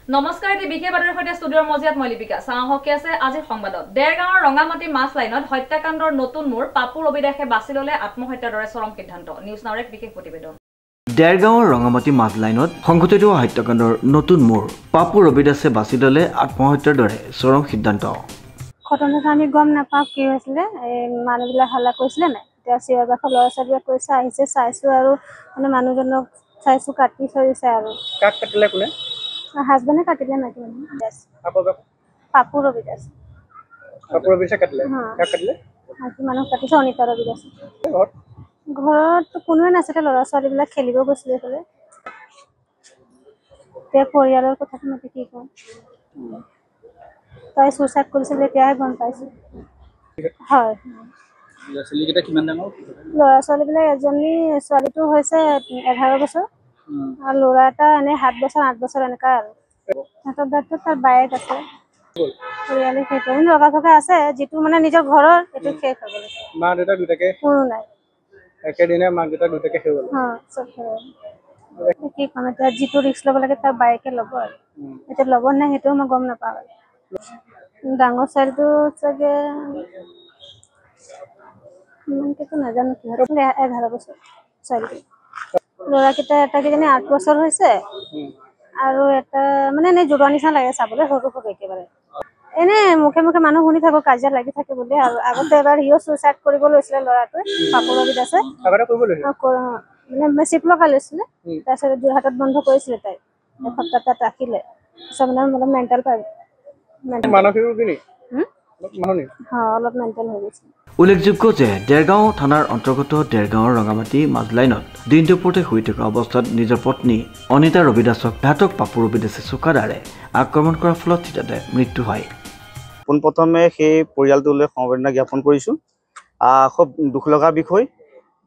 নমস্কাৰ এটি বিশেষ বাতৰিৰ সৈতে ষ্টুডিঅ'ৰ মজিয়াত মই লিপিকা চাহকে আছে আজিৰ সংবাদত দেৰগাঁৱৰ ৰঙামাটি মাছ লাইনত হত্যাকাণ্ডৰ নতুন মূৰ পাপু ৰবিদাসে বাছি ললে আত্মহত্যাৰ দৰে চৰম সিদ্ধান্ত নিউজ নাওৰ এক বিশেষ প্ৰতিবেদন দেৰগাঁৱৰ ৰঙামাটি মাছ লাইনত সংঘটিত হত্যাকাণ্ডৰ নতুন মূৰ পাপু ৰবিদাসে বাছি ললে আত্মহত্যাৰ দৰে চৰম সিদ্ধান্ত ঘটনাটো আমি গম নাপাওঁ কি হৈছিলে মানুহবিলাক হাল্লা কৰিছিলে নাই এতিয়া চিঞৰ বাখৰ ল'ৰা ছোৱালীয়ে কৈছে আহিছে চাইছো আৰু মানে মানুহজনক চাইছো কাটি থৈছে আৰু কাক কাটিলে কোনে হাজবেণ্ডে কাটিলে নাকি পাপু ৰবিদাস কাটিলে কাক কাটিলে আজি মানুহ কাটিছে অনিতা ৰবিদাস ঘৰত কোনোৱে নাছিলে ল'ৰা ছোৱালীবিলাক খেলিব গৈছিলে এইফালে এতিয়া পৰিয়ালৰ কথাটো মাতি কি কওঁ তাই সুইচাইড কৰিছিলে এতিয়াহে গম পাইছো হয় ল'ৰা ছোৱালীবিলাক এজনী ছোৱালীটো হৈছে 11 বছৰ আৰু ল'ৰা এটা এনে 7 বছৰ 8 বছৰ এনেকুৱা আৰু সিহঁতৰ দাঁতটো তাৰ বায়েক আছে পৰিয়ালে সেইটো লগা থকা আছে যিটো মানে নিজৰ ঘৰৰ এইটো শেষ হৈ গ'ল মা দেউতা দুটাকে কোনো নাই একেদিনে মা দেউতা দুটাকে শেষ হ'ল চব কি ক'ম এতিয়া যিটো ৰিক্স ল'ব লাগে তাৰ বায়েকে ল'ব আৰু এতিয়া ল'ব নাই সেইটোও মই গম নাপাওঁ আৰু ডাঙৰ চাইলটো চাগে ইমানকেতো নাজানো কিহত 11 বছৰ চাইলটো ল'ৰাকেইটা এটা কিজানি 8 বছৰ হৈছে আৰু এটা মানে এনে জোৰোৱা নিচিনা লাগে চাবলৈ সৰু সৰু একেবাৰে এনে মুখে মুখে মানুহ শুনি থাকো কাজিয়া লাগি থাকে বুলি আৰু আগতে এবাৰ সিও চুইচাইড কৰিব লৈছিলে ল'ৰাটোৱে পাপু ৰবিদাসে মানে চিপ লগাই লৈছিলে তাৰপিছত যোৰহাটত বন্ধ কৰিছিলে তাই এসপ্তাহ তাত ৰাখিলে তাৰপিছত মানে অলপ মেণ্টেল পাই অলপ মেণ্টেল হৈ গৈছে উল্লেখযোগ্য যে দেৰগাঁও থানাৰ অন্তৰ্গত দেৰগাঁৱৰ ৰঙামাটি মাছ লাইনত দিন দুপৰতে শুই থকা অৱস্থাত নিজৰ পত্নী অনিতা ৰবিদাসক ঘাতক পাপু ৰবিদাসে চোকাদাৰে আক্ৰমণ কৰাৰ ফলত থিতাতে মৃত্যু হয় পোনপ্ৰথমে সেই পৰিয়ালটোলৈ সমবেদনা জ্ঞাপন কৰিছোঁ খুব দুখ লগা বিষয়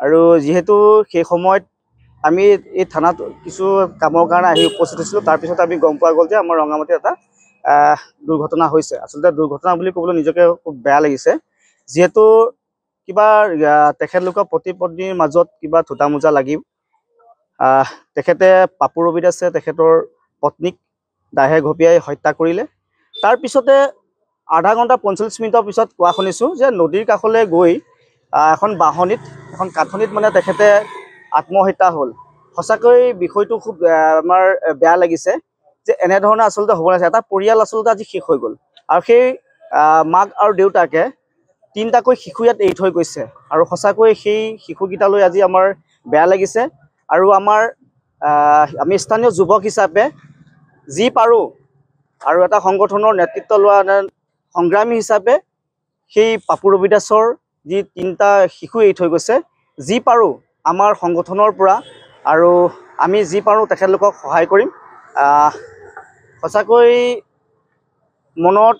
আৰু যিহেতু সেই সময়ত আমি এই থানাত কিছু কামৰ কাৰণে আহি উপস্থিত হৈছিলোঁ তাৰপিছত আমি গম পোৱা গ'ল যে আমাৰ ৰঙামাটিত এটা দুৰ্ঘটনা হৈছে আচলতে দুৰ্ঘটনা বুলি ক'বলৈ নিজকে খুব বেয়া লাগিছে যিহেতু কিবা তেখেতলোকৰ পতি পত্নীৰ মাজত কিবা থোটা মোজা লাগি তেখেতে পাপু ৰবিদাসে তেখেতৰ পত্নীক দাহে ঘপিয়াই হত্যা কৰিলে তাৰপিছতে আধা ঘণ্টা 45 মিনিটৰ পিছত কোৱা শুনিছোঁ যে নদীৰ কাষলৈ গৈ এখন বাহনিত এখন কাঠনিত মানে তেখেতে আত্মহত্যা হ'ল সঁচাকৈ বিষয়টো খুব আমাৰ বেয়া লাগিছে যে এনেধৰণে আচলতে হ'ব লাগিছে এটা পৰিয়াল আচলতে আজি শেষ হৈ গ'ল আৰু সেই মাক আৰু দেউতাকে 3টাকৈ শিশু ইয়াত এৰি থৈ গৈছে আৰু সঁচাকৈ সেই শিশুকেইটালৈ আজি আমাৰ বেয়া লাগিছে আৰু আমি স্থানীয় যুৱক হিচাপে যি পাৰোঁ আৰু এটা সংগঠনৰ নেতৃত্ব লোৱা সংগ্ৰামী হিচাপে সেই পাপু ৰবিদাসৰ যি 3টা শিশু এৰি থৈ গৈছে যি পাৰোঁ আমাৰ সংগঠনৰ পৰা আৰু আমি যি পাৰোঁ তেখেতলোকক সহায় কৰিম সঁচাকৈ মনত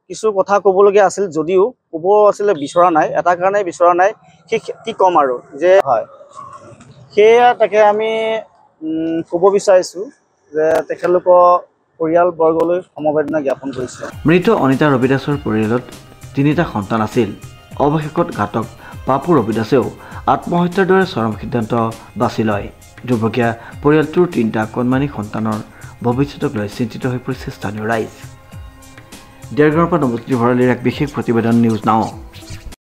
কিছু কথা ক'বলগীয়া আছিল যদিও ক'ব আছিলে বিচৰা নাই এটা কাৰণে বিচৰা নাই কি ক'ম আৰু যে হয় সেয়া তাকে আমি ক'ব বিচাৰিছোঁ যে তেখেতলোকৰ পৰিয়ালবৰ্গলৈ সমবেদনা জ্ঞাপন কৰিছোঁ মৃত অনিতা ৰবিদাসৰ পৰিয়ালত 3টা সন্তান আছিল অৱশেষত ঘাতক পাপু ৰবিদাসেও আত্মহত্যাৰ দৰে চৰম সিদ্ধান্ত বাছি লয় দুৰ্ভগীয়া পৰিয়ালটোৰ 3টা কণমানি সন্তানৰ ভৱিষ্যতক লৈ চিন্তিত হৈ পৰিছে স্থানীয় ৰাইজ দেৰগাঁৱৰ পৰা নৱজ্যোতি ভৰালীৰ এক বিশেষ প্ৰতিবেদন নিউজ নাও।